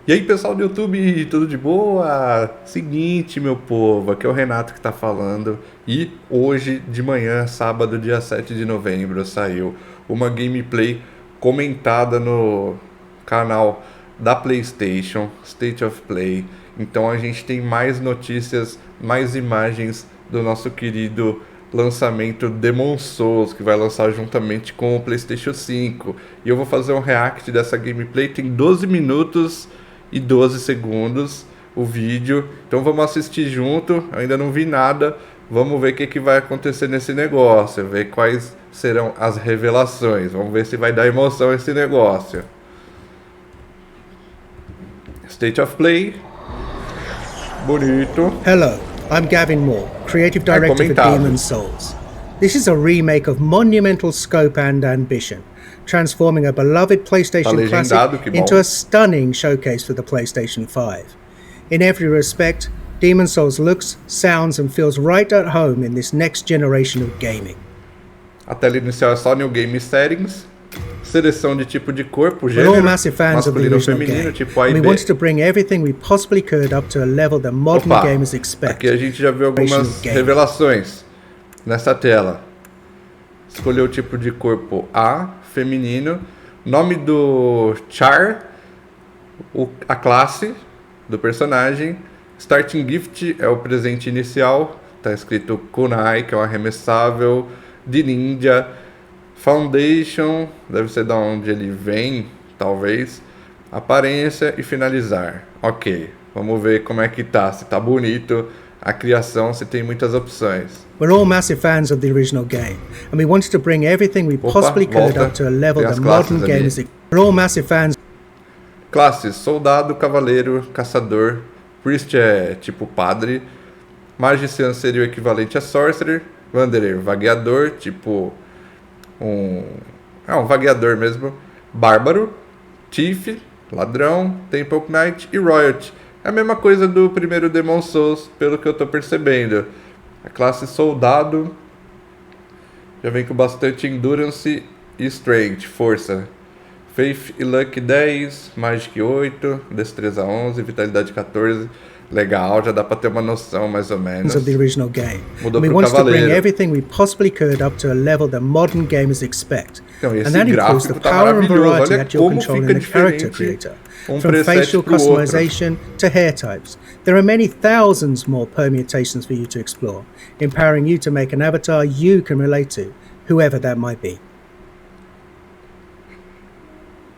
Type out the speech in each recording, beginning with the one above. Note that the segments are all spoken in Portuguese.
E aí, pessoal do YouTube, tudo de boa? Seguinte, meu povo, aqui é o Renato que tá falando. E hoje de manhã, sábado, dia 7 de novembro, saiu uma gameplay comentada no canal da PlayStation, State of Play. Então a gente tem mais notícias, mais imagens do nosso querido lançamento Demon Souls, que vai lançar juntamente com o PlayStation 5. E eu vou fazer um react dessa gameplay, tem 12 minutos e 12 segundos o vídeo. Então vamos assistir junto. Eu ainda não vi nada. Vamos ver o que vai acontecer nesse negócio. Ver quais serão as revelações. Vamos ver se vai dar emoção esse negócio. State of Play. Bonito. Hello, I'm Gavin Moore, Creative Director for Demon Souls. This is a remake of monumental scope and ambition, transforming a beloved PlayStation classic into a stunning showcase for the PlayStation 5. In every respect, Demon Souls looks, sounds and feels right at home in this next generation of gaming. A tela inicial é só New Game Settings, seleção de tipo de corpo, We're gênero, all massive fans of the masculino ou original feminino, game, tipo A e and we B. wanted to bring everything we possibly could up to a level that modern gamers expect. Aqui a gente já viu algumas revelações nessa tela. Escolheu o tipo de corpo A, feminino, nome do char, a classe do personagem, starting gift é o presente inicial, tá escrito kunai, que é um arremessável, de ninja, foundation, deve ser da onde ele vem, talvez, aparência e finalizar. Ok, vamos ver como é que tá, se tá bonito a criação, se tem muitas opções. We're all massive fans of the original game, and we wanted to bring everything we possibly could up to a level that modern gamers expect. We're all massive fans. Classes: soldado, cavaleiro, caçador, priest é tipo padre, magician seria o equivalente a sorcerer, wanderer, vagueador, tipo um vagueador mesmo, bárbaro, thief, ladrão, temple knight e royalty. É a mesma coisa do primeiro Demon Souls, pelo que eu tô percebendo. A classe soldado já vem com bastante endurance e strength, força. Faith e luck 10, magic 8, destreza 11, vitalidade 14. Legal, já dá pra ter uma noção mais ou menos. Of the original game. Mudou we pro wanted cavaleiro. To bring everything we possibly could up to a level that modern gamers expect. Então, esse and that includes the power and variety that you'll control in the character creator. From facial customization to hair types. There are many thousands more permutations for you to explore, empowering you to make an avatar you can relate to, whoever that might be.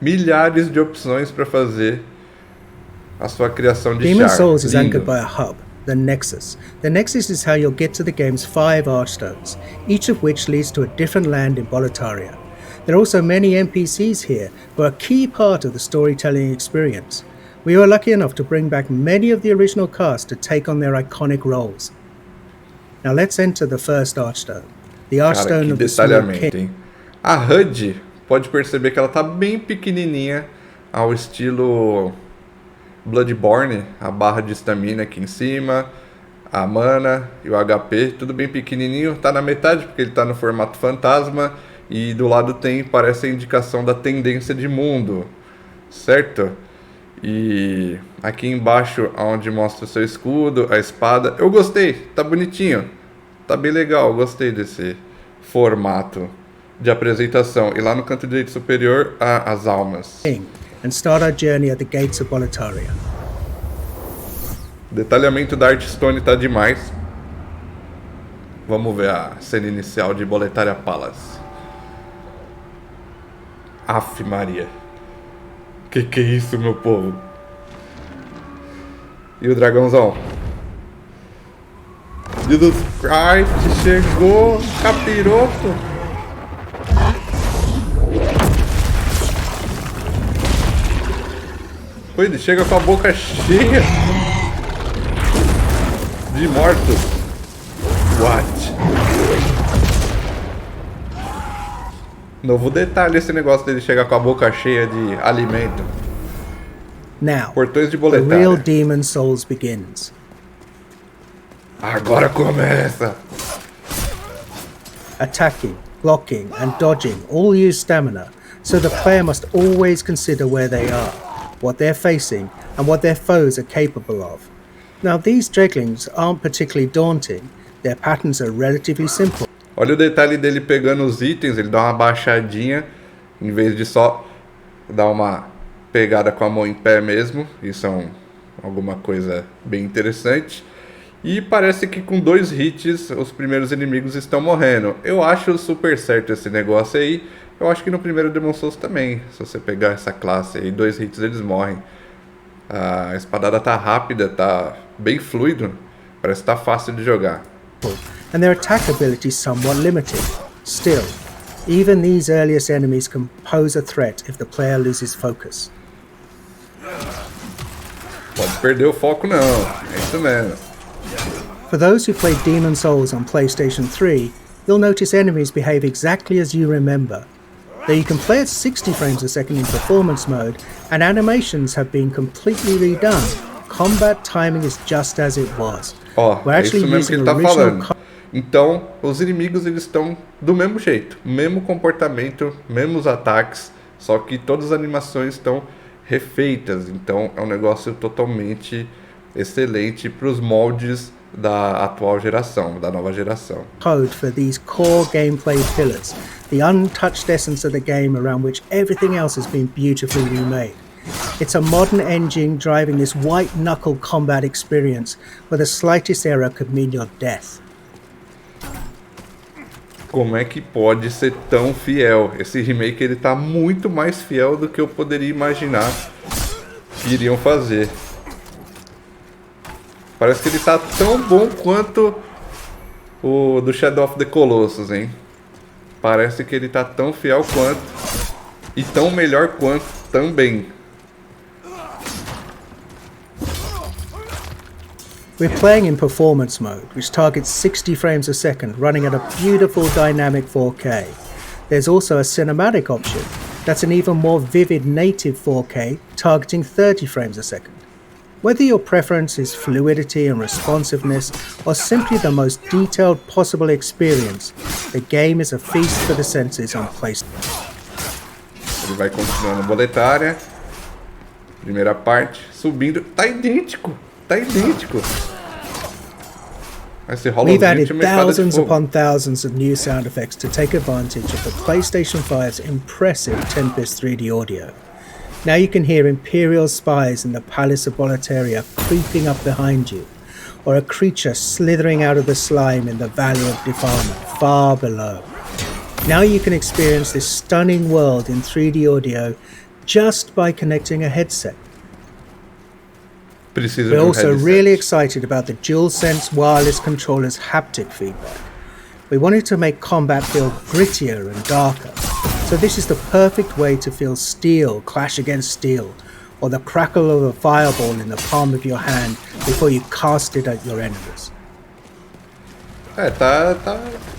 Milhares de opções para fazer a sua criação de Demon char. Souls is Lindo. anchored by a hub, the Nexus. The Nexus is how you'll get to the game's 5 archstones, each of which leads to a different land in Boletaria. There are also many NPCs here who are a key part of the storytelling experience. We were lucky enough to bring back many of the original cast to take on their iconic roles. Now let's enter the first archstone, the archstone of the Small King. A HUD, pode perceber que ela tá bem pequenininha, ao estilo Bloodborne, a barra de estamina aqui em cima, a mana e o HP, tudo bem pequenininho, tá na metade porque ele tá no formato fantasma e do lado parece a indicação da tendência de mundo, certo? E aqui embaixo, onde mostra o seu escudo, a espada, eu gostei, tá bonitinho, tá bem legal, gostei desse formato de apresentação. E lá no canto direito superior, as almas. And start our journey at the gates of Boletaria. O detalhamento da Artstone tá demais. Vamos ver a cena inicial de Boletaria Palace. Aff, Maria. Que é isso, meu povo? E o dragãozão? Jesus Christ, chegou, capiroto. Ele chega com a boca cheia de mortos. What? Novo detalhe esse negócio dele chegar com a boca cheia de alimento. Now, Portões de the Boletaria. real Demon Souls begins. Agora começa. Attacking, blocking and dodging all use stamina, so the player must always consider where they are, what they're facing, and what their foes are capable of. Now these dreglings aren't particularly daunting, their patterns are relatively simple. Olha o detalhe dele pegando os itens, ele dá uma baixadinha, em vez de só dar uma pegada com a mão em pé mesmo. Isso é alguma coisa bem interessante. E parece que com 2 hits os primeiros inimigos estão morrendo. Eu acho super certo esse negócio aí. Eu acho que no primeiro Demon Souls também. Se você pegar essa classe aí, 2 hits eles morrem. A espadada tá rápida, tá bem fluido. Parece que tá fácil de jogar. And their attack ability is somewhat limited. Still, even these earliest enemies can pose a threat if the player loses focus. Pode perder o foco não, é isso mesmo. For those who played Demon Souls on PlayStation 3, you'll notice enemies behave exactly as you remember. Though you can play at 60 frames a second in performance mode, and animations have been completely redone, combat timing is just as it was. Ó, é isso mesmo que ele tá falando. Então, os inimigos eles estão do mesmo jeito, mesmo comportamento, mesmos ataques, só que todas as animações estão refeitas. Então, é um negócio totalmente excelente para os moldes da atual geração, da nova geração. Code for these core gameplay pillars, the untouched essence of the game around which everything else has been beautifully remade. It's a modern engine driving this white-knuckle combat experience where the slightest error could mean your death. Como é que pode ser tão fiel? Esse remake ele tá muito mais fiel do que eu poderia imaginar que iriam fazer. Parece que ele tá tão bom quanto o do Shadow of the Colossus, hein? Parece que ele tá tão fiel quanto e tão melhor quanto também. We're playing in performance mode, which targets 60 frames a second, running at a beautiful dynamic 4K. There's also a cinematic option, that's an even more vivid native 4K, targeting 30 frames a second. Whether your preference is fluidity and responsiveness, or simply the most detailed possible experience, the game is a feast for the senses on PlayStation. Ele vai continuando a boletária. Primeira parte, subindo. Tá idêntico! Tá idêntico! We've added thousands upon thousands of new sound effects to take advantage of the PlayStation 5's impressive Tempest 3D audio. Now you can hear Imperial spies in the Palace of Boletaria creeping up behind you, or a creature slithering out of the slime in the Valley of Defilement far below. Now you can experience this stunning world in 3D audio just by connecting a headset. We're also really excited about the DualSense wireless controller's haptic feedback. We wanted to make combat feel grittier and darker, so this is the perfect way to feel steel clash against steel, or the crackle of a fireball in the palm of your hand before you cast it at your enemies. Tá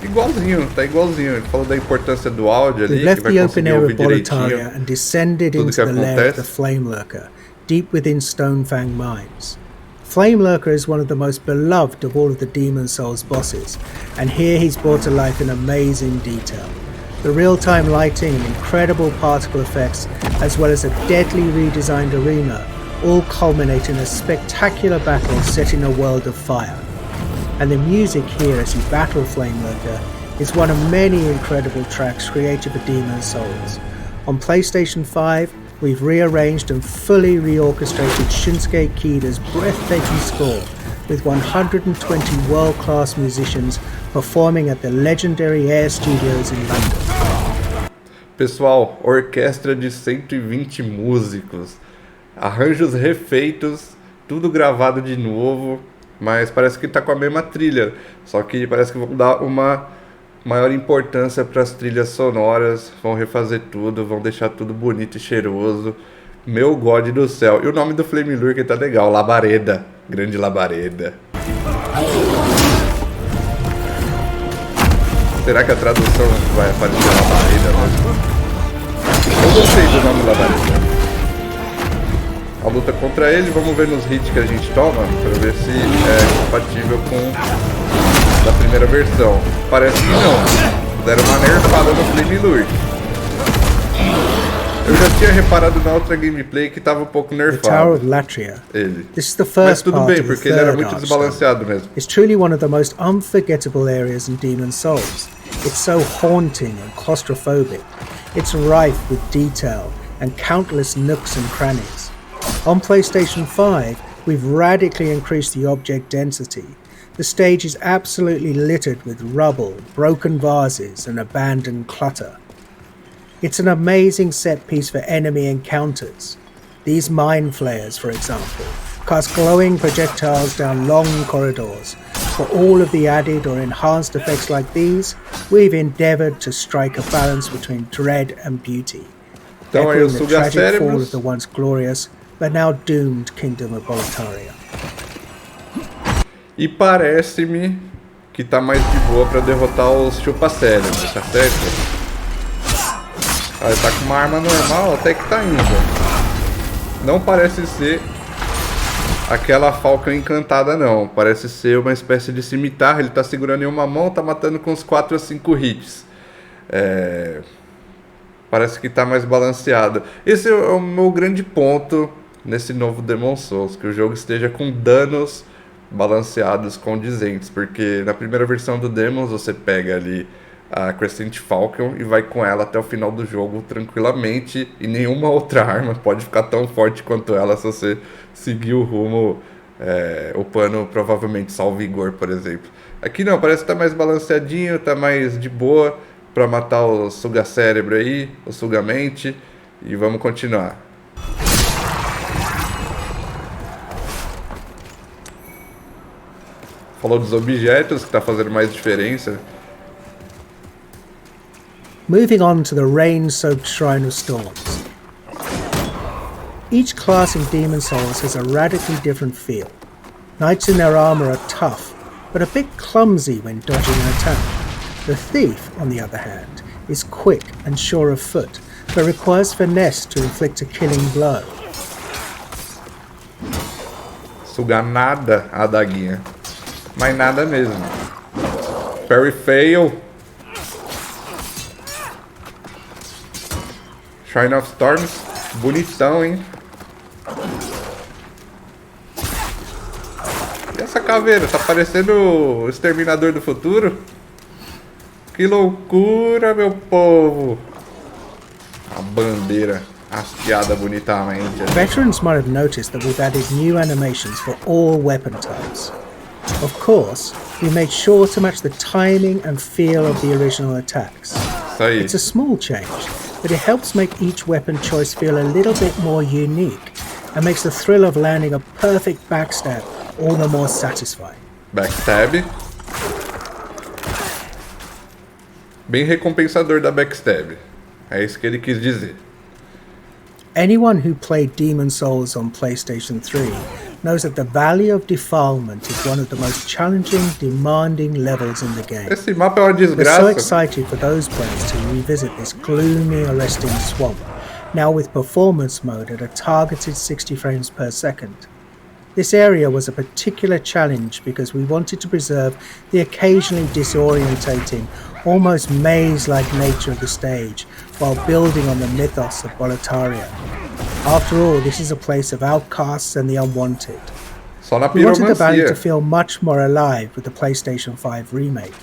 igualzinho, tá igualzinho. Ele falou da importância do áudio ali, we left que vai the open air of direitinho Boletaria and descended into the lair of the Flame Lurker, deep within Stonefang Mines. Flame Lurker is one of the most beloved of all of the Demon Souls bosses, and here he's brought to life in amazing detail. The real-time lighting and incredible particle effects, as well as a deadly redesigned arena, all culminate in a spectacular battle set in a world of fire. And the music here as you battle Flame Lurker is one of many incredible tracks created for Demon Souls. On PlayStation 5, we've rearranged and fully reorchestrated Shinsuke Kida's breathtaking score with 120 world-class musicians performing at the legendary Air Studios in London. Pessoal, orquestra de 120 músicos, arranjos refeitos, tudo gravado de novo, mas parece que tá com a mesma trilha, só que parece que vão dar uma maior importância para as trilhas sonoras, vão refazer tudo, vão deixar tudo bonito e cheiroso. Meu God do céu. E o nome do Flame Lurker tá legal, Labareda, grande Labareda. Será que a tradução vai aparecer Labareda mesmo? Eu gostei do nome Labareda. A luta contra ele, vamos ver nos hits que a gente toma, para ver se é compatível com da primeira versão. Parece que não. Deram uma nerfada no Flame Lurker. Eu já tinha reparado na outra gameplay que tava um pouco The Tower nerfado. of Latria. Ele. This is the Mas first tudo part bem, of the porque ele era third muito archstone. desbalanceado mesmo. It's truly one of the most unforgettable areas in Demon Souls. It's so haunting and claustrophobic. It's rife with detail and countless nooks and crannies. On PlayStation 5, we've radically increased the object density. The stage is absolutely littered with rubble, broken vases, and abandoned clutter. It's an amazing set piece for enemy encounters. These mind flayers, for example, cast glowing projectiles down long corridors. For all of the added or enhanced effects like these, we've endeavoured to strike a balance between dread and beauty, Então aí echoing o the tragic fall of suga-cérebros. the once glorious but now doomed kingdom of Boletaria. E parece-me que tá mais de boa pra derrotar os chupa-cérebros, tá certo? Ah, ele tá com uma arma normal, até que tá indo. Não parece ser aquela falca encantada não. Parece ser uma espécie de cimitarra. Ele tá segurando em uma mão, tá matando com uns 4 a 5 hits. Parece que tá mais balanceado. Esse é o meu grande ponto nesse novo Demon Souls, que o jogo esteja com danos balanceados, condizentes, porque na primeira versão do Demons você pega ali a Crescent Falcon e vai com ela até o final do jogo tranquilamente, e nenhuma outra arma pode ficar tão forte quanto ela se você seguir o rumo upando provavelmente só o vigor, por exemplo. Aqui não, parece que tá mais balanceadinho, tá mais de boa pra matar o suga-cérebro aí, o suga-mente, e vamos continuar. Falou dos objetos, que tá fazendo mais diferença. Moving on to the rain-soaked Shrine of Storms. Each class in Demon Souls has a radically different feel. Knights in their armour are tough, but a bit clumsy when dodging an attack. The Thief, on the other hand, is quick and sure of foot, but requires finesse to inflict a killing blow. Sugar nada a adaguinha. Mas nada mesmo. Parry fail. Shrine of Storms. Bonitão, hein? E essa caveira? Tá parecendo o Exterminador do Futuro? Que loucura, meu povo! A bandeira hasteada bonitamente. Veterans might have noticed that we've added new animations for all weapon types. Of course, we made sure to match the timing and feel of the original attacks. Isso aí. It's a small change, but it helps make each weapon choice feel a little bit more unique and makes the thrill of landing a perfect backstab all the more satisfying. Backstab. Bem recompensador da backstab. É isso que ele quis dizer. Anyone who played Demon Souls on PlayStation 3 knows that the Valley of Defilement is one of the most challenging, demanding levels in the game. Esse mapa é uma We're so desgraça. excited for those players to revisit this gloomy, arresting swamp, now with performance mode at a targeted 60 frames per second. This area was a particular challenge because we wanted to preserve the occasionally disorientating, almost maze-like nature of the stage while building on the mythos of Boletaria. After all, this is a place of outcasts and the unwanted. Só na We wanted the valley to piromancia. feel much more alive with the PlayStation 5 remake,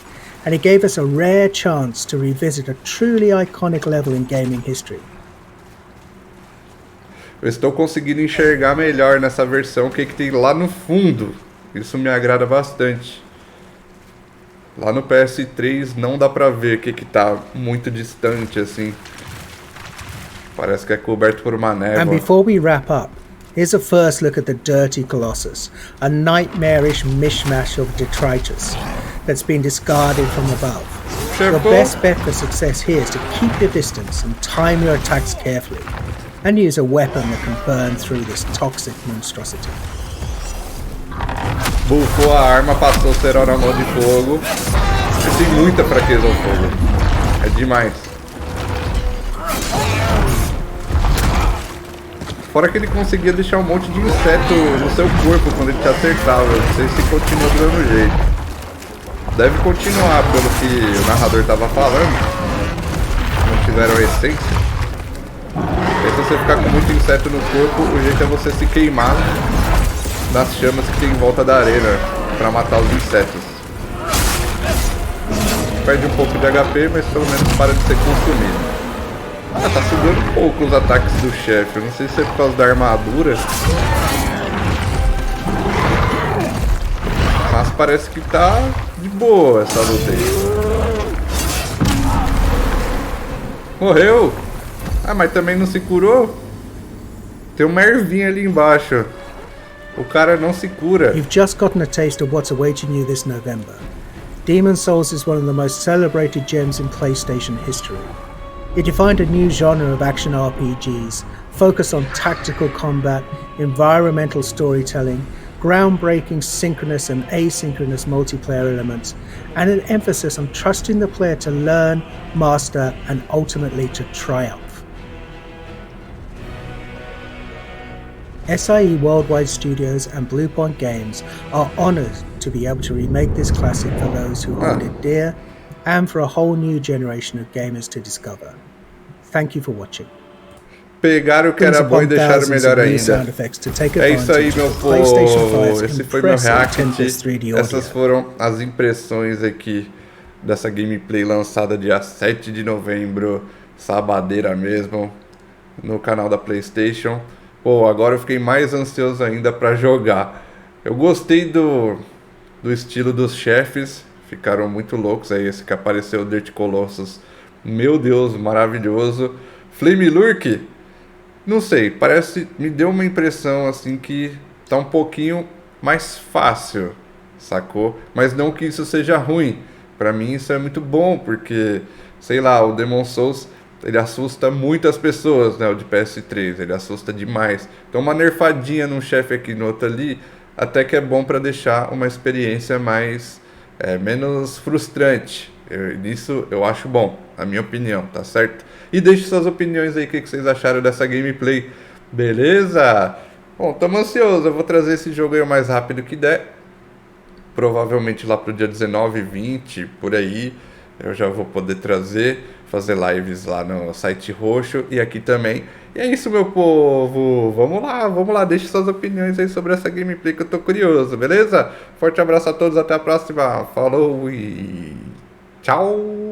and it gave us a rare chance to revisit a truly iconic level in gaming history. Eu estou conseguindo enxergar melhor nessa versão o que tem lá no fundo. Isso me agrada bastante. Lá no PS3 não dá pra ver o que tá muito distante assim. Parece que é coberto por uma And névoa. before we wrap up, here's a first look at the Dirty Colossus, a nightmarish mishmash of detritus that's been discarded from above. Your Careful. best bet for success here is to keep your distance and time your attacks carefully, and use a weapon that can burn through this toxic monstrosity. Bufou a arma, passou o cerol na mão de fogo. Ele tem muita fraqueza ao fogo. É demais. Fora que ele conseguia deixar um monte de inseto no seu corpo quando ele te acertava. Não sei se continua do mesmo jeito. Deve continuar pelo que o narrador estava falando. Não tiveram a essência. E aí, se você ficar com muito inseto no corpo, o jeito é você se queimar nas chamas que tem em volta da arena pra matar os insetos. Perde um pouco de HP, mas pelo menos para de ser consumido. Ah, tá sugando um pouco os ataques do chefe. Eu não sei se é por causa da armadura, mas parece que tá de boa essa luta aí. Morreu! Ah, mas também não se curou? Tem uma ervinha ali embaixo. O cara não se cura. You've just gotten a taste of what's awaiting you this November. Demon's Souls is one of the most celebrated gems in PlayStation history. It defined a new genre of action RPGs, focused on tactical combat, environmental storytelling, groundbreaking synchronous and asynchronous multiplayer elements, and an emphasis on trusting the player to learn, master, and ultimately to triumph. SIE Worldwide Studios and Bluepoint Games are honoured to be able to remake this classic for those who hold it dear, and for a whole new generation of gamers to discover. Thank you for watching. Pegaram o que era bom e deixaram melhor ainda. É isso aí, meu povo. Esse foi meu react. Essas foram as impressões aqui dessa gameplay lançada dia 7 de novembro, sabadeira mesmo, no canal da PlayStation. Pô, agora eu fiquei mais ansioso ainda pra jogar. Eu gostei do estilo dos chefes, ficaram muito loucos. Aí esse que apareceu, o Dirt Colossus, meu Deus, maravilhoso. Flame Lurk, não sei, me deu uma impressão assim que tá um pouquinho mais fácil, sacou? Mas não que isso seja ruim. Pra mim isso é muito bom, porque, sei lá, o Demon's Souls, ele assusta muitas pessoas, né? O de PS3, ele assusta demais. Então uma nerfadinha num chefe aqui no outro ali, até que é bom pra deixar uma experiência menos frustrante. Isso eu acho bom, na minha opinião, tá certo? E deixe suas opiniões aí, o que vocês acharam dessa gameplay, beleza? Bom, estamos ansiosos, eu vou trazer esse jogo aí o mais rápido que der. Provavelmente lá pro dia 19, 20, por aí, eu já vou poder fazer lives lá no site roxo e aqui também. E é isso, meu povo, vamos lá, deixe suas opiniões aí sobre essa gameplay que eu tô curioso, beleza? Forte abraço a todos, até a próxima, falou e tchau!